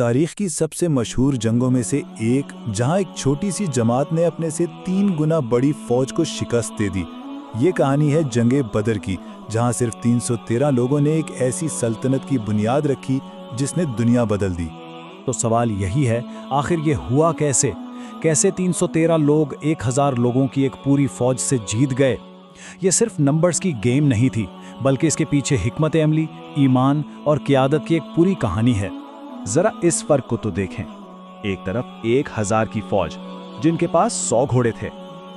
تاریخ کی سب سے مشہور جنگوں میں سے ایک جہاں ایک چھوٹی سی جماعت نے اپنے سے 3 گنا بڑی فوج کو شکست دے دی۔ یہ کہانی ہے جنگ بدر کی، جہاں صرف 313 لوگوں نے ایک ایسی سلطنت کی بنیاد رکھی جس نے دنیا بدل دی۔ تو سوال یہی ہے، آخر یہ ہوا کیسے؟ کیسے 313 لوگ 1000 لوگوں کی ایک پوری فوج سے جیت گئے؟ یہ صرف نمبرز کی گیم نہیں تھی، بلکہ اس کے پیچھے حکمت عملی، ایمان اور قیادت کی ایک پوری کہانی ہے۔ ذرا اس فرق کو تو دیکھیں، ایک طرف 1000 کی فوج جن کے پاس 100 گھوڑے تھے،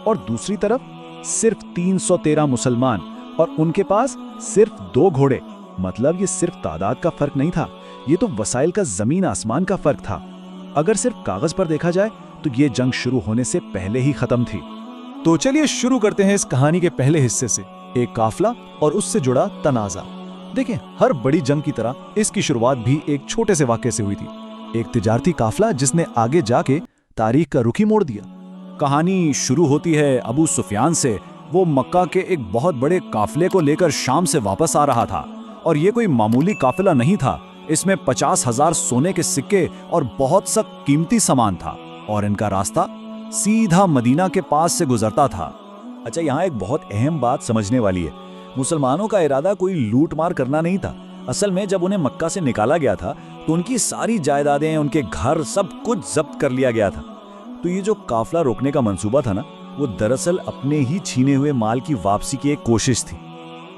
اور دوسری طرف صرف 313 مسلمان اور ان کے پاس صرف 2 گھوڑے۔ مطلب یہ صرف تعداد کا فرق نہیں تھا، یہ تو وسائل کا زمین آسمان کا فرق تھا۔ اگر صرف کاغذ پر دیکھا جائے تو یہ جنگ شروع ہونے سے پہلے ہی ختم تھی۔ تو چلیے شروع کرتے ہیں اس کہانی کے پہلے حصے سے، ایک قافلہ اور اس سے جڑا تنازع۔ دیکھیں، ہر بڑی جنگ کی طرح اس کی شروعات بھی ایک چھوٹے سے واقعے سے ہوئی تھی، ایک تجارتی قافلہ جس نے آگے جا کے تاریخ کا رخ ہی موڑ دیا۔ کہانی شروع ہوتی ہے ابو سفیان سے۔ وہ مکہ کے ایک بہت بڑے قافلے کو لے کر شام سے واپس آ رہا تھا، اور یہ کوئی معمولی قافلہ نہیں تھا۔ اس میں 50,000 سونے کے سکے اور بہت سا قیمتی سامان تھا، اور ان کا راستہ سیدھا مدینہ کے پاس سے گزرتا تھا۔ اچھا، یہاں ایک بہت اہم بات سمجھنے والی ہے۔ مسلمانوں کا ارادہ کوئی لوٹ مار کرنا نہیں تھا۔ اصل میں جب انہیں مکہ سے نکالا گیا تھا تو ان کی ساری جائیدادیں، ان کے گھر، سب کچھ ضبط کر لیا گیا تھا۔ تو یہ جو قافلہ روکنے کا منصوبہ تھا نا، وہ دراصل اپنے ہی چھینے ہوئے مال کی واپسی کی ایک کوشش تھی۔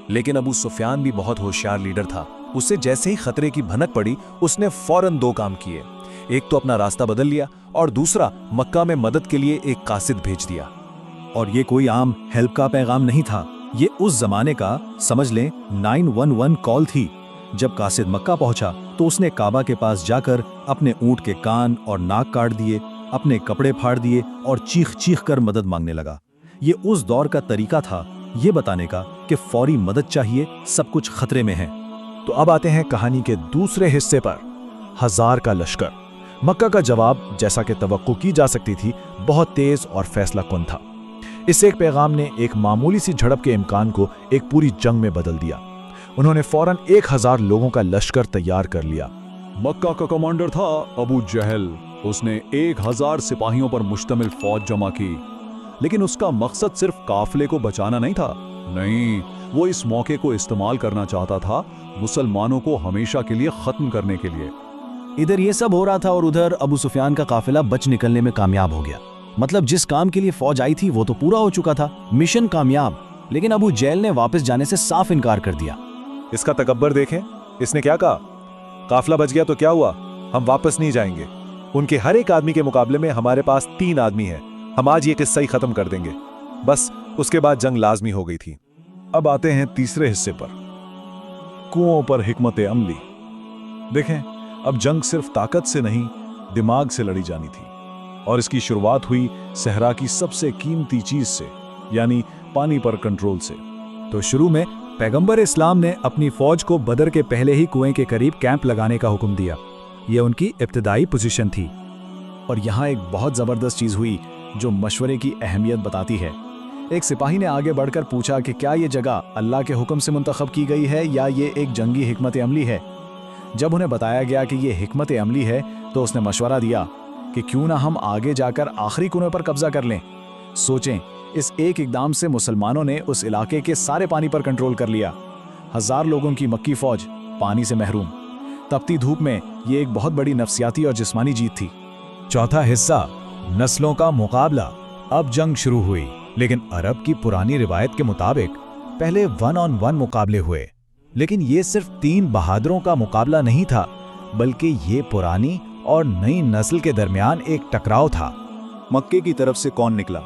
لیکن ابو سفیان بھی بہت ہوشیار لیڈر تھا۔ اسے جیسے ہی خطرے کی بھنک پڑی، اس نے فوراً 2 کام کیے۔ ایک تو اپنا راستہ بدل لیا، اور دوسرا مکہ میں مدد کے لیے ایک قاصد بھیج دیا۔ اور یہ کوئی عام ہیلپ کا پیغام نہیں تھا، یہ اس زمانے کا سمجھ لیں 911 کال تھی۔ جب قاصد مکہ پہنچا تو اس نے کعبہ کے پاس جا کر اپنے اونٹ کے کان اور ناک کاٹ دیے، اپنے کپڑے پھاڑ دیے اور چیخ چیخ کر مدد مانگنے لگا۔ یہ اس دور کا طریقہ تھا یہ بتانے کا کہ فوری مدد چاہیے، سب کچھ خطرے میں ہے۔ تو اب آتے ہیں کہانی کے دوسرے حصے پر، 1000 کا لشکر۔ مکہ کا جواب، جیسا کہ توقع کی جا سکتی تھی، بہت تیز اور فیصلہ کن تھا۔ اس ایک پیغام نے ایک معمولی سی جھڑپ کے امکان کو ایک پوری جنگ میں بدل دیا۔ انہوں نے فوراً 1000 لوگوں کا لشکر تیار کر لیا۔ مکہ کا کمانڈر تھا ابو جہل۔ اس نے 1000 سپاہیوں پر مشتمل فوج جمع کی، لیکن اس کا مقصد صرف قافلے کو بچانا نہیں تھا۔ نہیں، وہ اس موقع کو استعمال کرنا چاہتا تھا مسلمانوں کو ہمیشہ کے لیے ختم کرنے کے لیے۔ ادھر یہ سب ہو رہا تھا اور ادھر ابو سفیان کا قافلہ بچ نکلنے میں کامیاب ہو گیا۔ مطلب جس کام کے لیے فوج آئی تھی وہ تو پورا ہو چکا تھا، مشن کامیاب، لیکن ابو جہل نے واپس جانے سے صاف انکار کر دیا۔ اس کا تکبر دیکھیں، اس نے کیا کہا؟ قافلہ بچ گیا تو کیا ہوا، ہم واپس نہیں جائیں گے۔ ان کے ہر ایک آدمی کے مقابلے میں ہمارے پاس 3 آدمی ہیں، ہم آج یہ قصہ ہی ختم کر دیں گے۔ بس اس کے بعد جنگ لازمی ہو گئی تھی۔ اب آتے ہیں تیسرے حصے پر، کنوؤں پر حکمت عملی۔ دیکھیں، اب جنگ صرف طاقت سے نہیں، دماغ سے لڑی جانی تھی، اور اس کی شروعات ہوئی صحرا کی سب سے قیمتی چیز سے، یعنی پانی پر کنٹرول سے۔ تو شروع میں پیغمبر اسلام نے اپنی فوج کو بدر کے پہلے ہی کنویں کے قریب کیمپ لگانے کا حکم دیا۔ یہ ان کی ابتدائی پوزیشن تھی۔ اور یہاں ایک بہت زبردست چیز ہوئی جو مشورے کی اہمیت بتاتی ہے۔ ایک سپاہی نے آگے بڑھ کر پوچھا کہ کیا یہ جگہ اللہ کے حکم سے منتخب کی گئی ہے یا یہ ایک جنگی حکمت عملی ہے؟ جب انہیں بتایا گیا کہ یہ حکمت عملی ہے تو اس نے مشورہ دیا کہ کیوں نہ ہم آگے جا کر آخری کنویں پر قبضہ کر لیں۔ سوچیں، اس ایک اقدام سے مسلمانوں نے اس علاقے کے سارے پانی پر کنٹرول کر لیا۔ 1000 لوگوں کی مکی فوج پانی سے محروم۔ تپتی دھوپ میں یہ ایک بہت بڑی نفسیاتی اور جسمانی جیت تھی۔ چوتھا حصہ، نسلوں کا مقابلہ۔ اب جنگ شروع ہوئی، لیکن عرب کی پرانی روایت کے مطابق پہلے 1 on 1 مقابلے ہوئے۔ لیکن یہ صرف 3 بہادروں کا مقابلہ نہیں تھا، بلکہ یہ پرانی اور نئی نسل کے درمیان ایک ٹکراؤ تھا۔ مکے کی طرف سے کون نکلا؟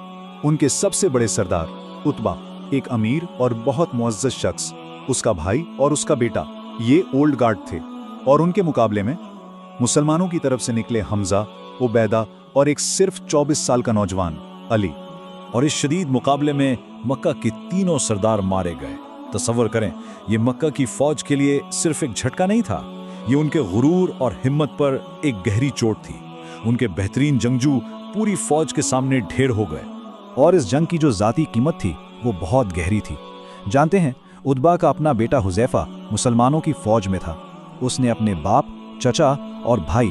ان کے سب سے بڑے سردار عتبہ، ایک امیر اور بہت معزز شخص، اس کا بھائی اور اس کا بیٹا، یہ اولڈ گارڈ تھے۔ اور ان کے مقابلے میں مسلمانوں کی طرف سے نکلے حمزہ، عبیدہ اور ایک صرف 24 سال کا نوجوان علی۔ اور اس شدید مقابلے میں مکہ کے تینوں سردار مارے گئے۔ تصور کریں، یہ مکہ کی فوج کے لیے صرف ایک جھٹکا نہیں تھا، یہ ان کے غرور اور ہمت پر ایک گہری چوٹ تھی۔ ان کے بہترین جنگجو پوری فوج کے سامنے ڈھیر ہو گئے۔ اور اس جنگ کی جو ذاتی قیمت تھی وہ بہت گہری تھی۔ جانتے ہیں، عتبہ کا اپنا بیٹا حذیفہ مسلمانوں کی فوج میں تھا۔ اس نے اپنے باپ، چچا اور بھائی